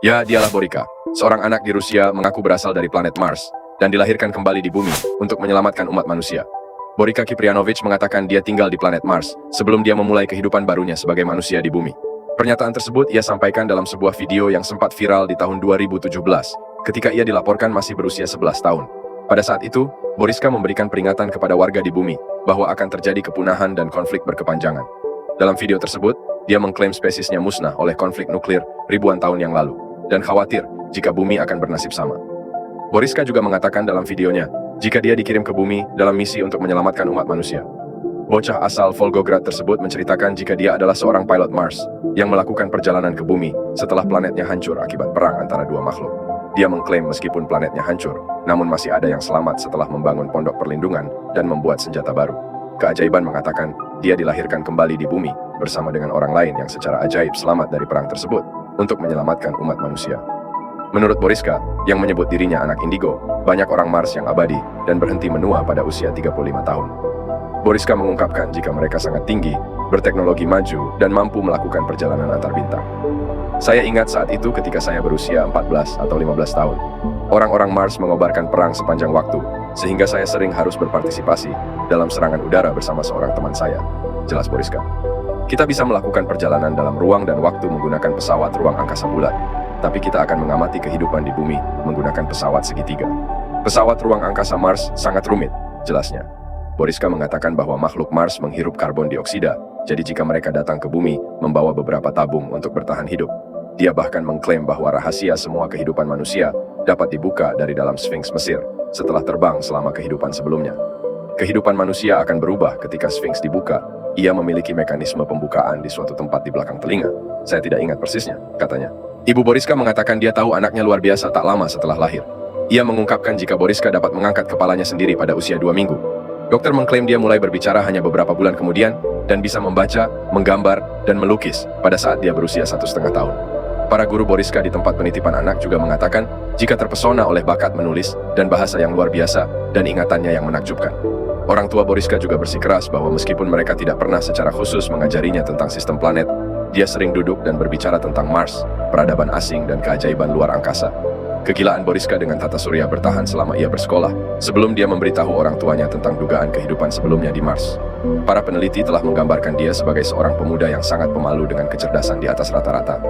Ya, dialah Borika, seorang anak di Rusia mengaku berasal dari planet Mars, dan dilahirkan kembali di bumi untuk menyelamatkan umat manusia. Borika Kiprianovich mengatakan dia tinggal di planet Mars sebelum dia memulai kehidupan barunya sebagai manusia di bumi. Pernyataan tersebut ia sampaikan dalam sebuah video yang sempat viral di tahun 2017, ketika ia dilaporkan masih berusia 11 tahun. Pada saat itu, Boriska memberikan peringatan kepada warga di bumi bahwa akan terjadi kepunahan dan konflik berkepanjangan. Dalam video tersebut, dia mengklaim spesiesnya musnah oleh konflik nuklir ribuan tahun yang lalu, dan khawatir jika bumi akan bernasib sama. Boriska juga mengatakan dalam videonya, jika dia dikirim ke bumi dalam misi untuk menyelamatkan umat manusia. Bocah asal Volgograd tersebut menceritakan jika dia adalah seorang pilot Mars yang melakukan perjalanan ke bumi setelah planetnya hancur akibat perang antara dua makhluk. Dia mengklaim meskipun planetnya hancur, namun masih ada yang selamat setelah membangun pondok perlindungan dan membuat senjata baru. Keajaiban mengatakan, dia dilahirkan kembali di bumi bersama dengan orang lain yang secara ajaib selamat dari perang tersebut untuk menyelamatkan umat manusia. Menurut Boriska, yang menyebut dirinya anak indigo, banyak orang Mars yang abadi dan berhenti menua pada usia 35 tahun. Boriska mengungkapkan jika mereka sangat tinggi, berteknologi maju, dan mampu melakukan perjalanan antar bintang. Saya ingat saat itu ketika saya berusia 14 atau 15 tahun. Orang-orang Mars mengobarkan perang sepanjang waktu, sehingga saya sering harus berpartisipasi dalam serangan udara bersama seorang teman saya, jelas Boriska. Kita bisa melakukan perjalanan dalam ruang dan waktu menggunakan pesawat ruang angkasa bulat, tapi kita akan mengamati kehidupan di bumi menggunakan pesawat segitiga. Pesawat ruang angkasa Mars sangat rumit, jelasnya. Boriska mengatakan bahwa makhluk Mars menghirup karbon dioksida, jadi jika mereka datang ke bumi, membawa beberapa tabung untuk bertahan hidup. Dia bahkan mengklaim bahwa rahasia semua kehidupan manusia dapat dibuka dari dalam Sphinx Mesir setelah terbang selama kehidupan sebelumnya. Kehidupan manusia akan berubah ketika Sphinx dibuka. Ia memiliki mekanisme pembukaan di suatu tempat di belakang telinga. Saya tidak ingat persisnya, katanya. Ibu Boriska mengatakan dia tahu anaknya luar biasa tak lama setelah lahir. Ia mengungkapkan jika Boriska dapat mengangkat kepalanya sendiri pada usia 2 minggu. Dokter mengklaim dia mulai berbicara hanya beberapa bulan kemudian dan bisa membaca, menggambar, dan melukis pada saat dia berusia 1,5 tahun. Para guru Boriska di tempat penitipan anak juga mengatakan jika terpesona oleh bakat menulis dan bahasa yang luar biasa dan ingatannya yang menakjubkan. Orang tua Boriska juga bersikeras bahwa meskipun mereka tidak pernah secara khusus mengajarinya tentang sistem planet, dia sering duduk dan berbicara tentang Mars, peradaban asing, dan keajaiban luar angkasa. Kegilaan Boriska dengan tata surya bertahan selama ia bersekolah, sebelum dia memberitahu orang tuanya tentang dugaan kehidupan sebelumnya di Mars. Para peneliti telah menggambarkan dia sebagai seorang pemuda yang sangat pemalu dengan kecerdasan di atas rata-rata.